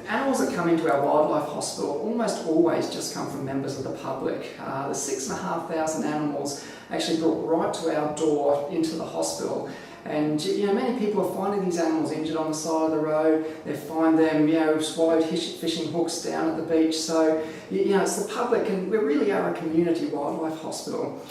animals that come into our wildlife hospital almost always just come from members of the public. The 6,500 animals actually brought right to our door into the hospital. And many people are finding these animals injured on the side of the road. They find them, swallowed fishing hooks down at the beach. So, it's the public, and we really are a community wildlife hospital.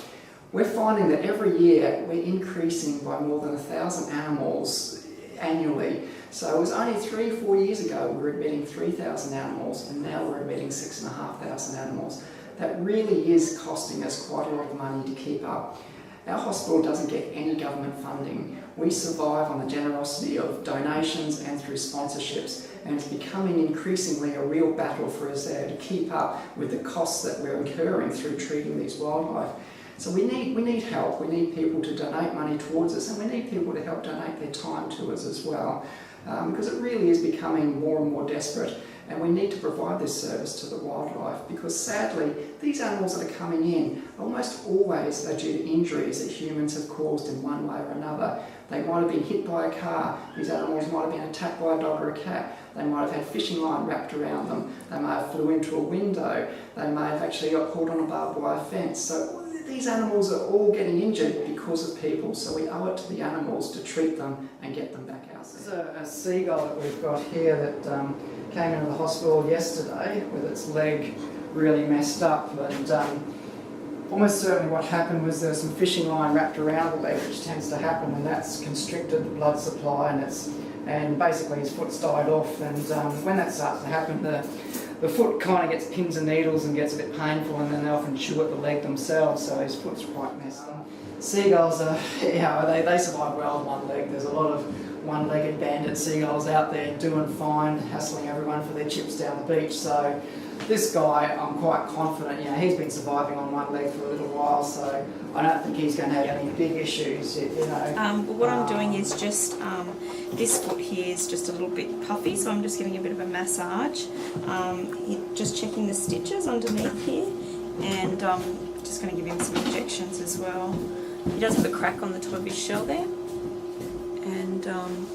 We're finding that every year we're increasing by more than 1,000 animals annually. So it was only 3 or 4 years ago we were admitting 3,000 animals, and now we're admitting 6,500 animals. That really is costing us quite a lot of money to keep up. Our hospital doesn't get any government funding. We survive on the generosity of donations and through sponsorships, and it's becoming increasingly a real battle for us there to keep up with the costs that we're incurring through treating these wildlife. So we need help. We need people to donate money towards us, and we need people to help donate their time to us as well, because it really is becoming more and more desperate, and we need to provide this service to the wildlife, because sadly these animals that are coming in almost always are due to injuries that humans have caused in one way or another. They might have been hit by a car, these animals might have been attacked by a dog or a cat, they might have had fishing line wrapped around them, they may have flew into a window, they may have actually got caught on a barbed wire fence. So these animals are all getting injured because of people, so we owe it to the animals to treat them and get them back out. This is a seagull that we've got here that came into the hospital yesterday with its leg really messed up, and almost certainly what happened was there was some fishing line wrapped around the leg, which tends to happen, and that's constricted the blood supply, and basically his foot's died off, and when that starts to happen, the foot kind of gets pins and needles and gets a bit painful, and then they often chew at the leg themselves, so his foot's quite messed up. Seagulls are, they survive well on one leg. There's a lot of one-legged bandit seagulls out there doing fine, hassling everyone for their chips down the beach. So this guy, I'm quite confident, he's been surviving on one leg for a little while, so I don't think he's going to have any big issues, Well, what I'm doing is just, this foot here is just a little bit puffy, so I'm just giving a bit of a massage. Just checking the stitches underneath here, and just going to give him some injections as well. He does have a crack on the top of his shell there, and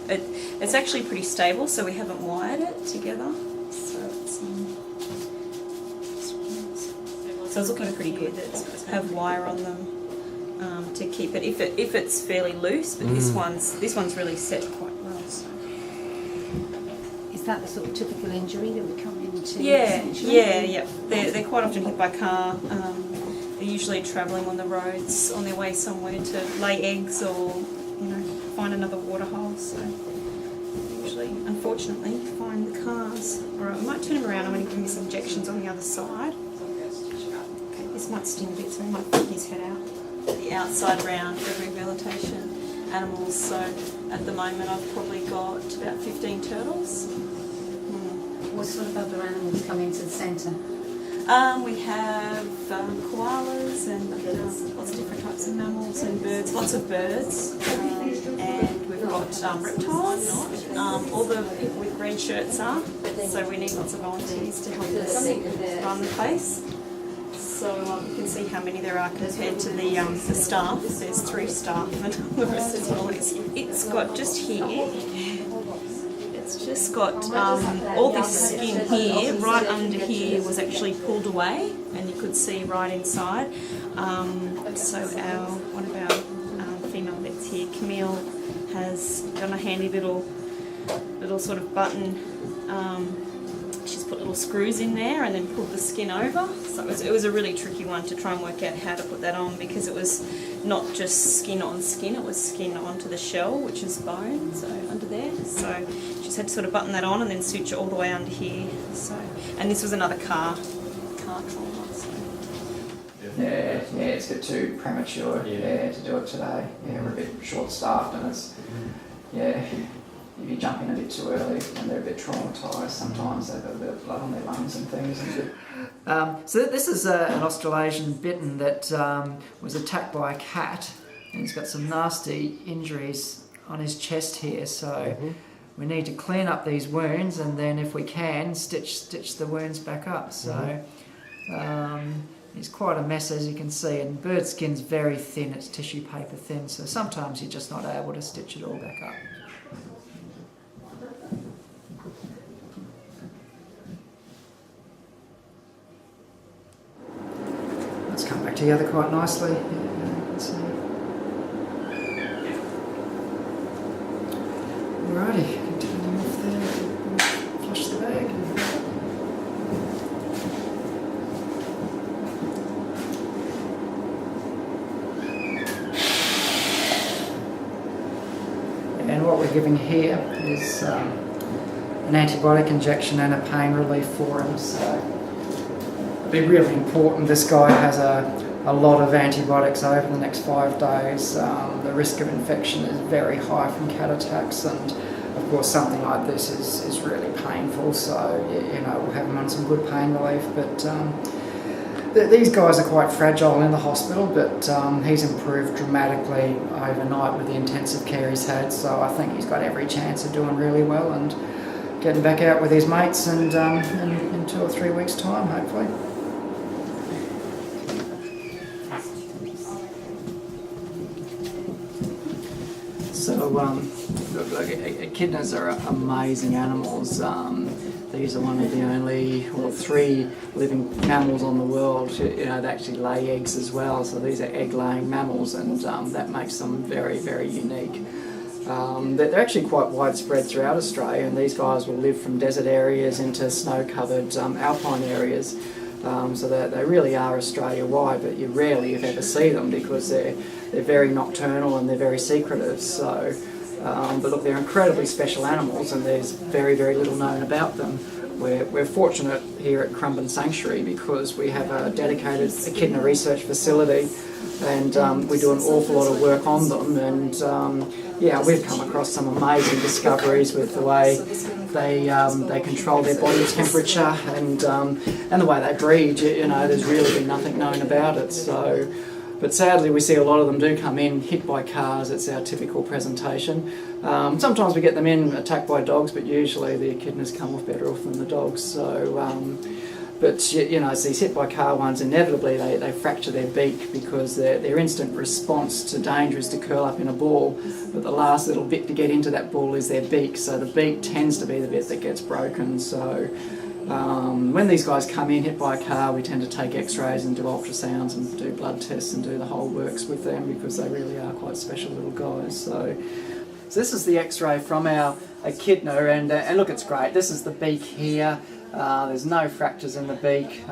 it's actually pretty stable, so we haven't wired it together. So it's looking pretty good. Have wire on them to keep it if it's fairly loose, but this one's really set quite well. So. Is that the sort of typical injury that we come into? Yeah. They're quite often hit by a car. They're usually travelling on the roads on their way somewhere to lay eggs or find another water hole. So usually, unfortunately, find the cars. All right, I might turn him around. I'm going to give him some injections on the other side. Okay, this might sting a bit, so he might put his head out. The outside round for rehabilitation animals. So at the moment, I've probably got about 15 turtles. What sort of other animals come into the centre? We have koalas and lots of different types of mammals and birds, lots of birds, and we've got reptiles. All the people with green shirts are, so we need lots of volunteers to help us run the place. So you can see how many there are compared to the staff. There's 3 staff and the rest is volunteers. It's got just here. It's just got all this skin here, right under here was actually pulled away, and you could see right inside. So one of our female vets here, Camille, has done a handy little sort of button. She's put little screws in there and then pulled the skin over. So it was a really tricky one to try and work out how to put that on, because it was not just skin on skin, it was skin onto the shell, which is bone, so under there. So she's had to sort of button that on and then suture all the way under here. So, and this was another car trauma. So. Yeah, it's a bit too premature to do it today. Yeah, we're a bit short-staffed, and it's you'd be jumping a bit too early, and they're a bit traumatised. Sometimes they've got a bit of blood on their lungs and things. So this is an Australasian bittern that was attacked by a cat, and he's got some nasty injuries on his chest here. So we need to clean up these wounds, and then if we can, stitch the wounds back up. So it's quite a mess, as you can see, and bird skin's very thin. It's tissue paper thin, so sometimes you're just not able to stitch it all back up. together quite nicely. Alrighty, continue off there, flush the bag. And what we're giving here is an antibiotic injection and a pain relief for him. So it'll be really important. This guy has a lot of antibiotics over the next 5 days. The risk of infection is very high from cat attacks, and of course something like this is really painful. So we'll have him on some good pain relief. But these guys are quite fragile in the hospital, but he's improved dramatically overnight with the intensive care he's had. So I think he's got every chance of doing really well and getting back out with his mates, and in 2 or 3 weeks' time, hopefully. So, look, echidnas are amazing animals. These are one of the only, 3 living mammals on the world, that actually lay eggs as well. So these are egg-laying mammals, and that makes them very, very unique. They're actually quite widespread throughout Australia, and these guys will live from desert areas into snow-covered alpine areas. So they really are Australia-wide, but you rarely, if ever, see them because they're very nocturnal and they're very secretive. So, but look, they're incredibly special animals, and there's very, very little known about them. We're fortunate here at Currumbin Sanctuary because we have a dedicated echidna research facility, and we do an awful lot of work on them. And we've come across some amazing discoveries with the way they control their body temperature and the way they breed. There's really been nothing known about it. So, but sadly, we see a lot of them do come in hit by cars. It's our typical presentation. Sometimes we get them in attacked by dogs, but usually the echidnas come off better off than the dogs. So, but it's these hit by car ones, inevitably they fracture their beak because their instant response to danger is to curl up in a ball, but the last little bit to get into that ball is their beak, so the beak tends to be the bit that gets broken. So when these guys come in hit by a car, we tend to take x-rays and do ultrasounds and do blood tests and do the whole works with them because they really are quite special little guys. So this is the x-ray from our echidna, and look, it's great. This is the beak here. There's no fractures in the beak,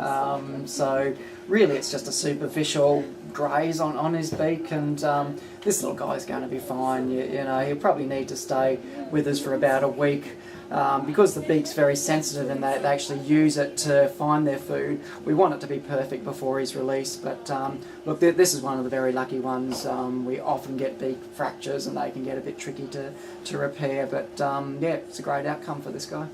so really it's just a superficial graze on his beak, and this little guy's going to be fine. He'll probably need to stay with us for about a week. Because the beak's very sensitive and they actually use it to find their food, we want it to be perfect before he's released. But look, this is one of the very lucky ones. We often get beak fractures and they can get a bit tricky to repair, but it's a great outcome for this guy.